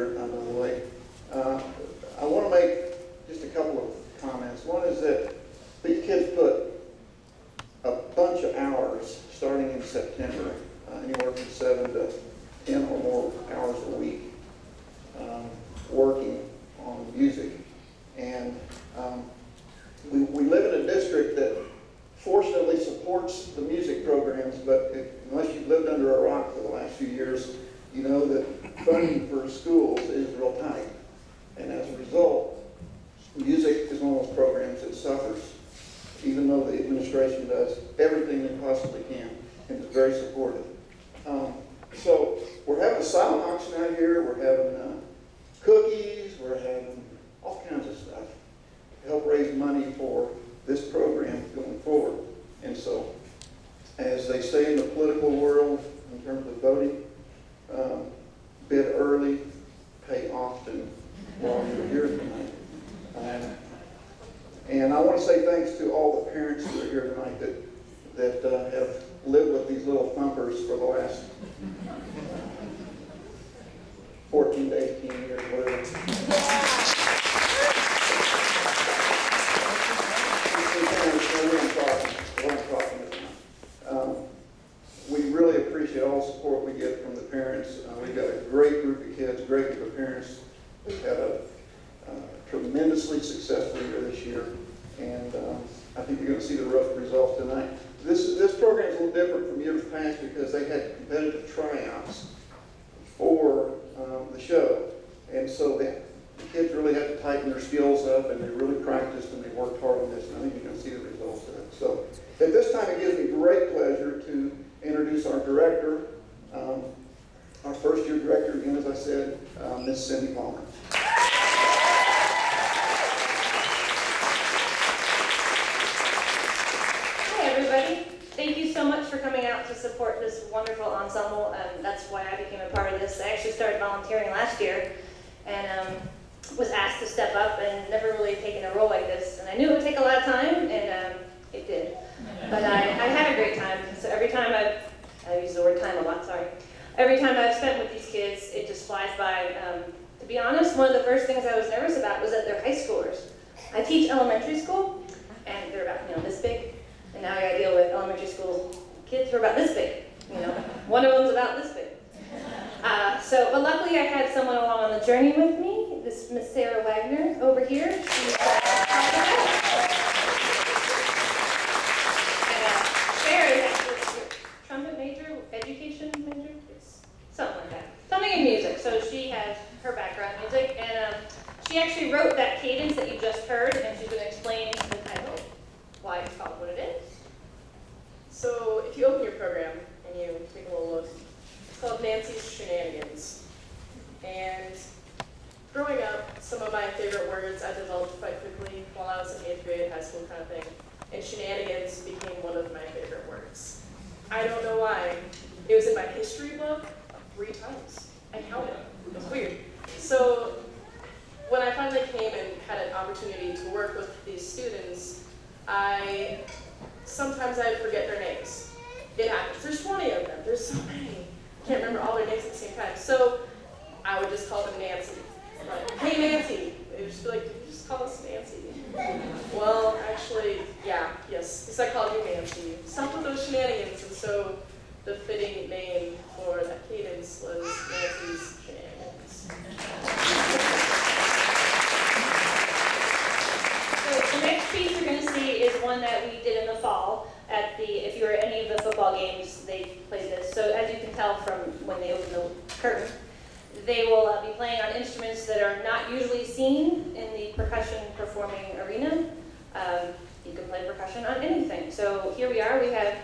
here, by the way. I want to make just a couple of comments. One is that these kids put a bunch of hours starting in September, anywhere from 7 to 10 or more hours a week, working on music. And we live in a district that fortunately supports the music programs, but unless you've lived under a rock for the last few years, you know that funding for schools is real tight. And as a result, music is one of those programs that suffers, even though the administration does everything they possibly can and is very supportive. So we're having a silent auction out here, we're having cookies, we're having all kinds of stuff to help raise money for this program going forward. And so, as they say in the political world, in terms of voting, bid early, pay often while you're here tonight. And I want to say thanks to all the parents who are here tonight that have lived with these little thumpers for the last 14 to 18 years, whatever. We really appreciate all the support we get from the parents. We've got a great group of kids, great group of parents. We've had a tremendously successful year this year, and I think you're going to see the rough results tonight. This program is a little different from years past because they had competitive tryouts for the show, and so the kids really had to tighten their skills up, and they really practiced and they worked hard on this, and I think you're going to see the results of it. So at this time, it gives me great pleasure to introduce our director, our first-year director, again, as I said, Miss Cindy Palmer. Hi, everybody. Thank you so much for coming out to support this wonderful ensemble. That's why I became a part of this. I actually started volunteering last year and was asked to step up and never really taken a role like this. And I knew it would take a lot of time, and it did. But I had a great time. So every time I use the word time a lot, sorry. Every time I've spent with these kids, it just flies by. To be honest, one of the first things I was nervous about was that they're high schoolers. I teach elementary school, and they're about this big. And now I gotta deal with elementary school kids who are about this big. One of them's about this big. But luckily I had someone along on the journey with me. This Miss Sarah Wagner over here. She's Sarah is actually a trumpet major, education major, something like that. Something in music. So she has her background in music, and she actually wrote that cadence that you just heard, and she's going to explain the title, why it's called what it is. So if you open your program and you take a little look, it's called Nancy's Shenanigans. And growing up, some of my favorite words I developed quite quickly while I was in 8th grade, high school kind of thing. And shenanigans became one of my favorite words. I don't know why. It was in my history book 3 times. I counted. It was weird. So when I finally came and had an opportunity to work with these students, sometimes I forget their names. It happens. There's 20 of them. There's so many. I can't remember all their names at the same time. So I would just call them Nancy. Like, hey, Nancy. They would just be like, did you just call us Nancy? Well, actually, yes, I called you Nancy. Stop with those shenanigans. And so the fitting name for that cadence was Nancy's Shenanigans. So the next piece you're going to see is one that we did in the fall. If you were at any of the football games, they played this. So as you can tell from when they open the curtain, they will be playing on instruments that are not usually seen in the percussion performing arena. You can play percussion on anything. So here we are. We have,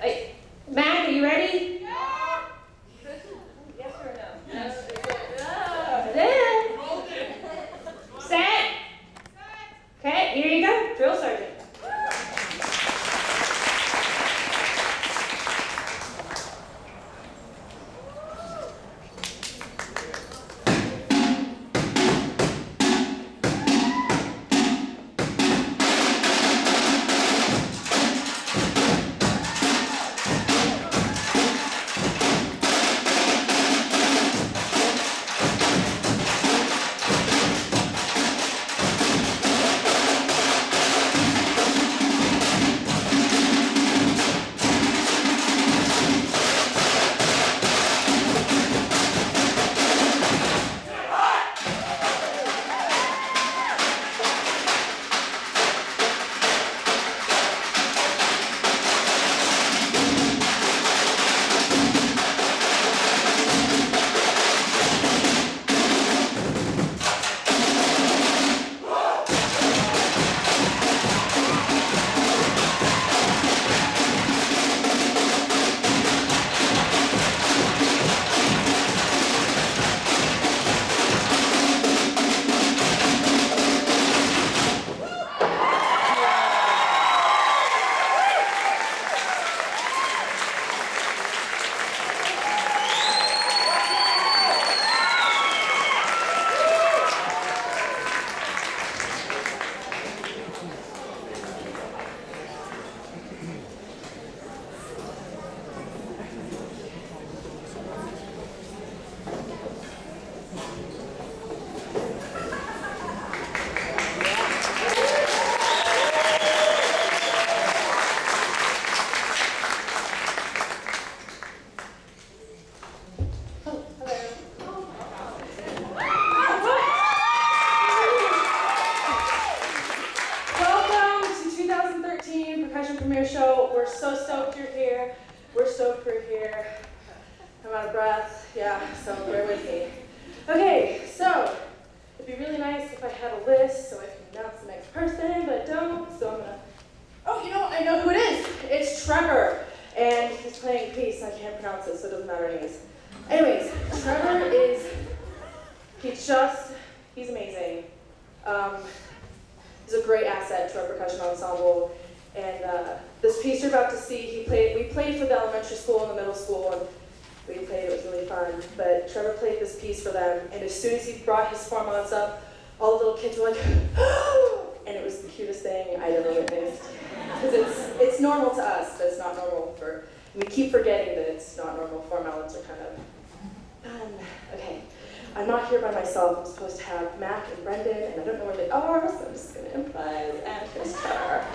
Matt, are you ready? Yeah. Yes or no? Yes. Then. Set. Okay, here you go. Drill sergeant. He's amazing. He's a great asset to our percussion ensemble. And this piece you're about to see, we played for the elementary school and the middle school, and we played, it was really fun. But Trevor played this piece for them, and as soon as he brought his formats up, all the little kids were like, and it was the cutest thing I'd ever witnessed. Because it's normal to us, but it's not normal for, we keep forgetting that it's not normal. Formats are kind of, okay. I'm not here by myself. I'm supposed to have Mac and Brendan, and I don't know where they are, so I'm just going to improvise, and here's Trevor.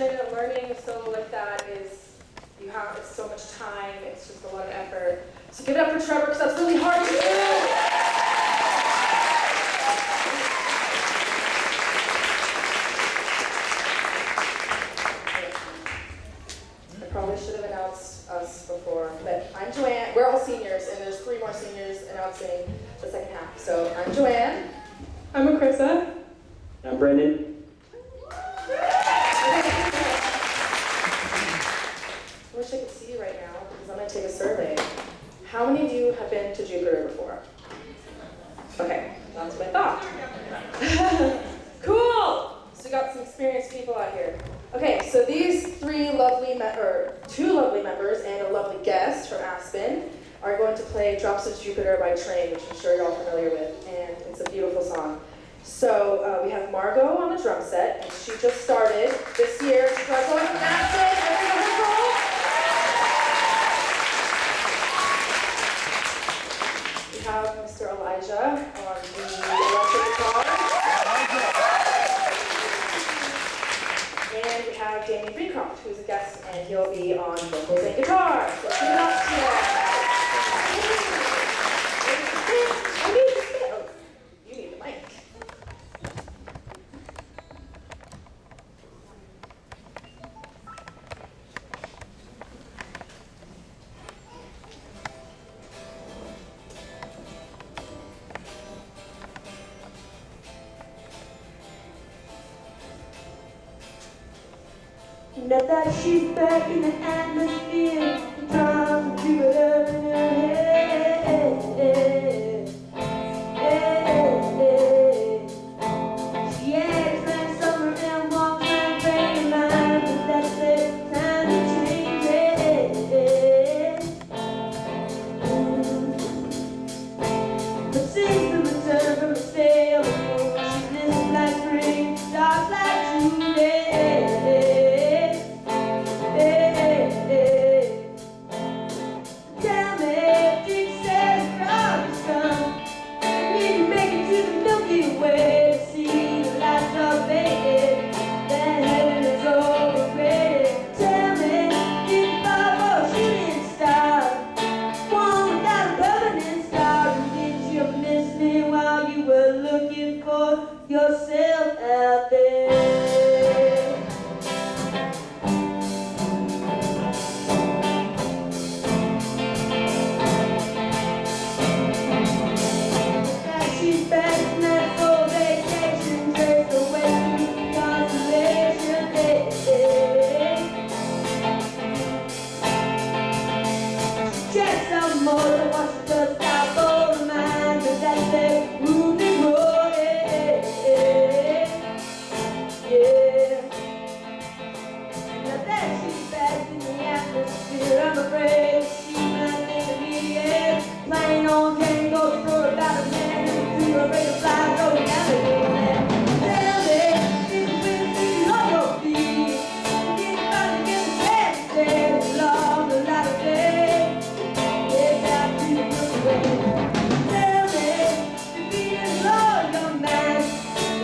imagine learning a solo like that is, it's so much time, it's just a lot of effort. So give it up for Trevor, because that's really hard to do. I probably should have announced us before, but I'm Joanne. We're all seniors, and there's 3 more seniors announcing the second half. So I'm Joanne. I'm Akrissa. I'm Brendan. I wish I could see you right now, because I'm going to take a survey. How many of you have been to Jupiter before? Okay, that's what I thought. Cool! So we got some experienced people out here. Okay, so these 2 lovely members and a lovely guest from Aspen are going to play Drops of Jupiter by Train, which I'm sure you're all familiar with, and it's a beautiful song. So we have Margot on the drum set, and she just started this year. She's going with Aspen and rehearsal. We have Mr. Elijah on the electric guitar. And we have Damien Beecroft, who's a guest, and he'll be on vocals and guitar. So give it up to you need the mic. Now that she's back in the atmosphere, time to keep it up in her head. She acts like summer and walks like rain, but that's the time to change it. But since the return from the sail, she lives like spring, starts like June. Tell me, did Sarah drop the sun? I need to make it to the Milky Way to see the lights are faded, that heaven is overrated. Tell me, did Bob a shooting star, one without a permanent star? And did you miss me while you were looking for yourself out there? She's back from that full vacation, traced away through consolation. She checks out more to watch the dust out for the mind, but that's that moving road. Yeah. Now that she's back in the atmosphere, I'm afraid she might think immediate. Playing on tango, story about a man who's afraid to fly, going down the hill. Tell me, did you really see on your feet? Did you finally get the chance to stand along the light of day? Head down to the Milky Way. Tell me, the beat is low in your mind.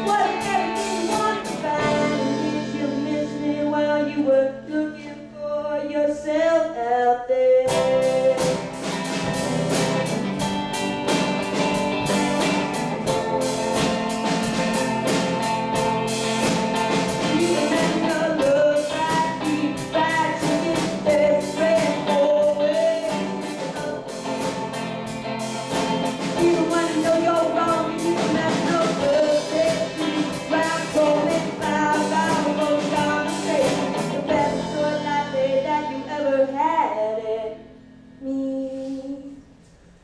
What if everything you want to find? And did you miss me while you were looking for yourself out there?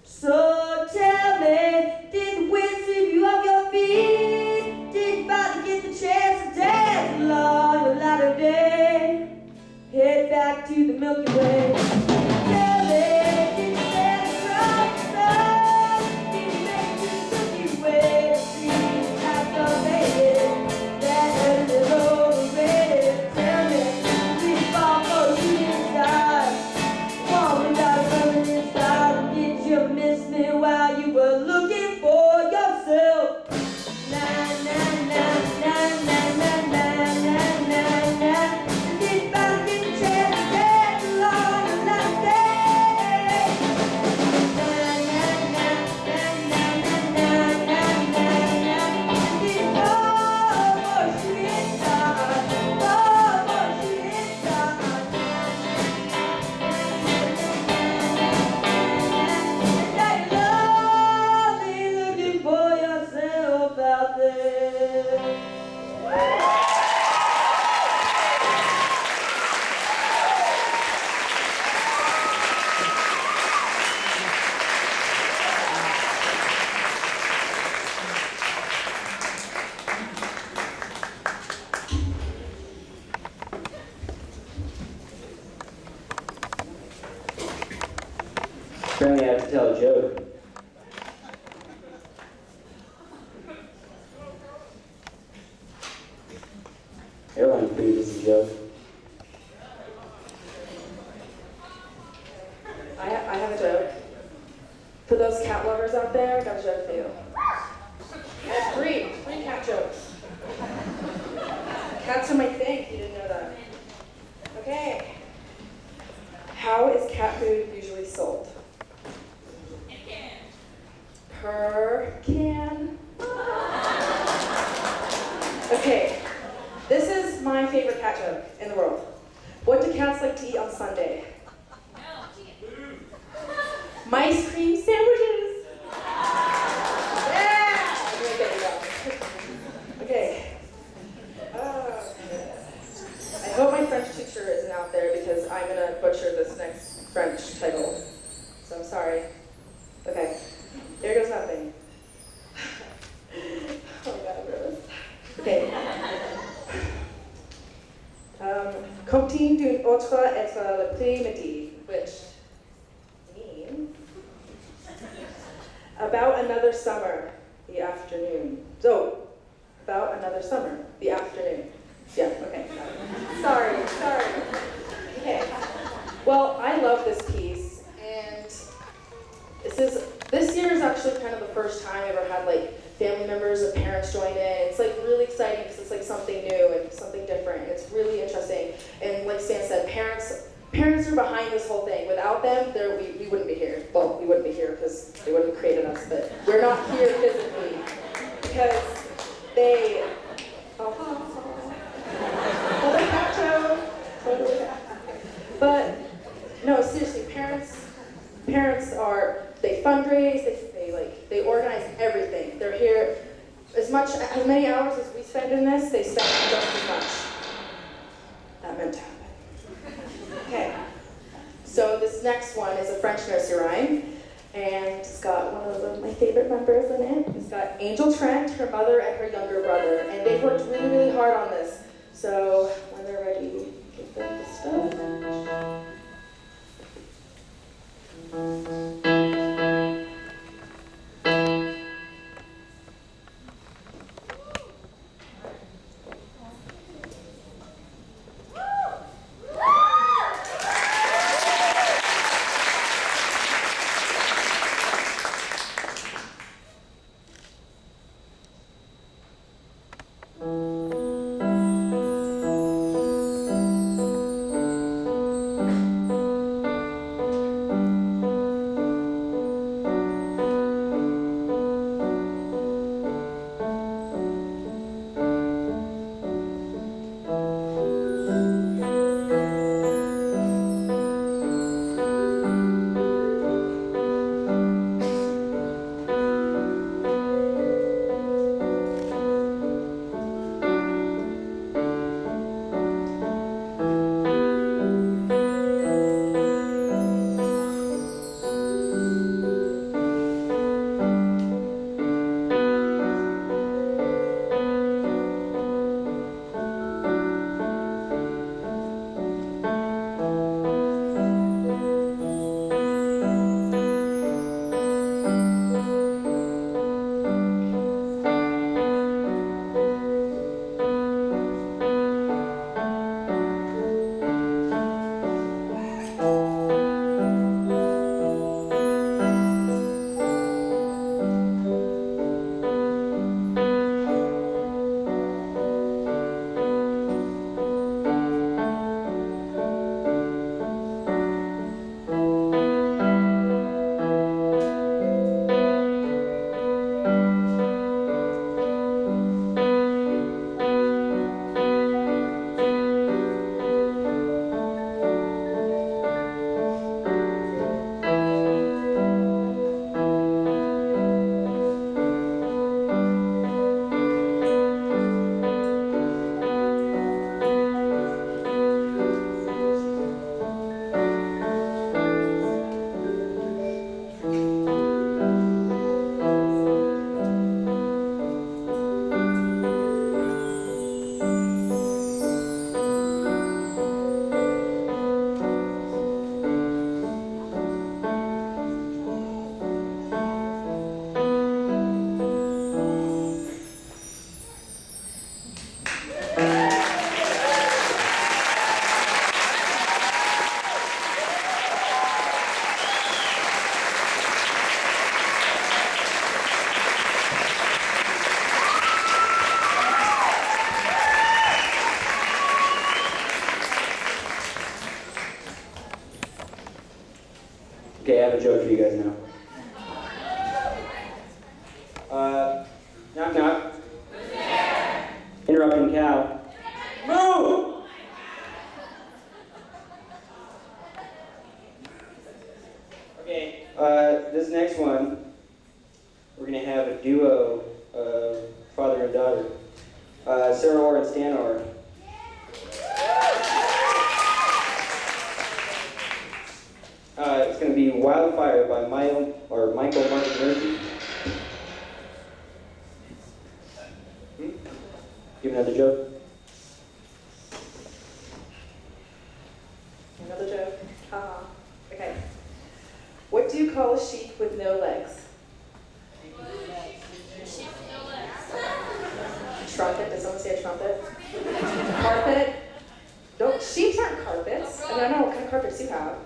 So tell me, did the wind sweep you off your feet? Did you finally get the chance to dance along the light of day? Head back to the Milky Way. Tell me, did you stand across the sun? Did you make it to the Milky Way to see the lights are faded? That heaven is overrated. Tell me, did you fall for a shooting star? One without a permanent star. Did you miss me while you were looking for yourself? Na na na na na na na na na na. Apparently I have to tell a joke. Airline food is a joke. I have a joke. For those cat lovers out there, I got a joke for you. I have three cat jokes. Cats are my thing, if you didn't know that. Okay. How is cat food usually sold? Per can. Okay. This is my favorite cat joke in the world. What do cats like to eat on Sunday? Mice cream sandwiches. Yeah! Okay, there you go. Okay. I hope my French teacher isn't out there because I'm gonna butcher this next French title. So I'm sorry. Okay. There goes nothing. Oh my god, I'm nervous. Okay. Comptine d'une autre être l'après-midi, which means about another summer, the afternoon. So, about another summer, the afternoon. Yeah, okay. Sorry. Okay. Well, I love this piece, and this year is actually kind of the first time I ever had like family members and parents join in. It's like really exciting because it's like something new and something different. And it's really interesting. And like Stan said, parents are behind this whole thing. Without them, we wouldn't be here. Well, we wouldn't be here because they wouldn't have created us, but we're not here physically because they. Another cat joke. Totally. But no, seriously, parents are. They fundraise. They organize everything. They're here as many hours as we spend in this. They spend just as much. That meant to happen. Okay. So this next one is a French nursery rhyme, and it's got one of my favorite members in it. It's got Angel Trent, her mother, and her younger brother, and they've worked really, really hard on this. So when they're ready, give them the stuff. Okay, I have a joke for you guys now. Knock knock. Who's there? Interrupting cow. Move! Okay, this next one, we're gonna have a duo of father and daughter. Sarah Orr and Stan Orr. It's gonna be Wildfire by Michael Martin Murphy. Give another joke. Another joke? Haha. Okay. What do you call a sheep with no legs? Trumpet. Did someone say a trumpet? Carpet. Don't. Sheep aren't carpets. I mean, I don't know what kind of carpets you have.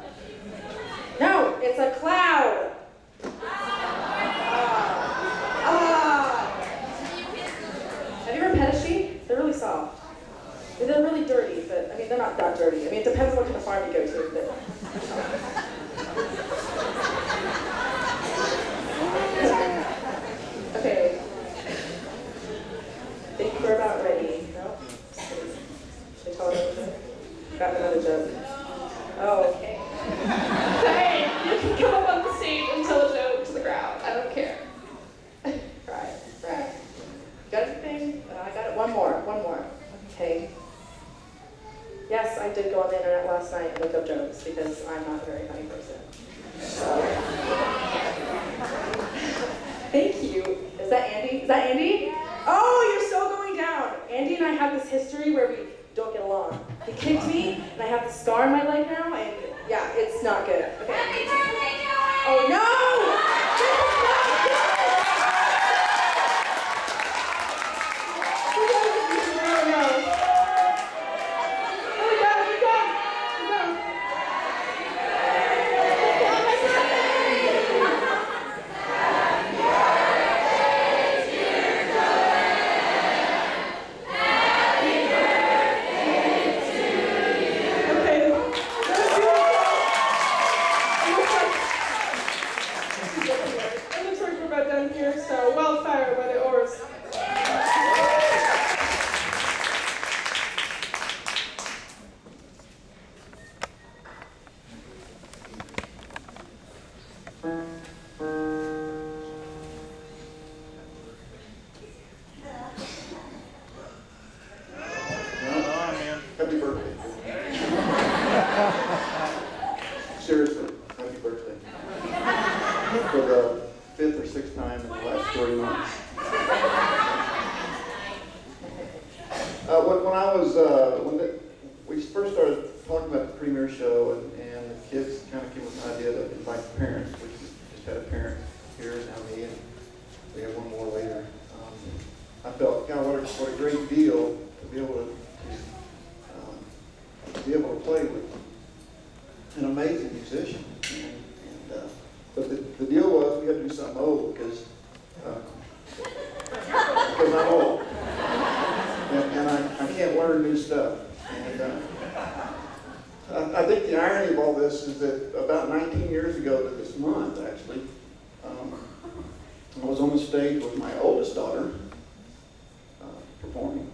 No, it's a cloud. Have you ever pet a sheep? They're really soft. They're really dirty, but I mean, they're not that dirty. I mean, it depends on what kind of farm you go to. But, okay. I think we're about ready. No? Should I call it another joke? Got another joke. Oh, okay. Hey, you can come up on the stage and tell a joke to the crowd. I don't care. Right. Got anything? I got it. One more. Okay. Yes, I did go on the internet last night and look up jokes because I'm not a very funny person. So. Thank you. Is that Andy? Oh, you're so going down. Andy and I have this history where we don't get along. He kicked me, and I have this scar on my leg now, and yeah, it's not good. Okay. Happy birthday, Joey! Oh no! Happy birthday. Seriously, happy birthday. For the 5th or 6th time in the last 3 months. When we first started talking about the premiere show, and the kids kind of came with an idea to invite the parents, which we just had a parent here, now me, and we have one more later. I felt, God, what a great deal to be able to play with an amazing musician. But the deal was we had to do something old because I'm old. And I can't learn new stuff. And I think the irony of all this is that about 19 years ago to this month, actually, I was on the stage with my oldest daughter performing,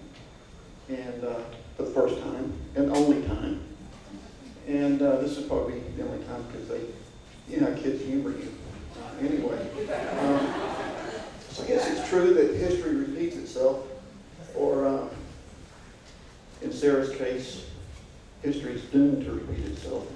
and for the first time and only time. And this is probably the only time because you know how kids humor you. Anyway, so I guess it's true that history repeats itself, or in Sarah's case, history is doomed to repeat itself.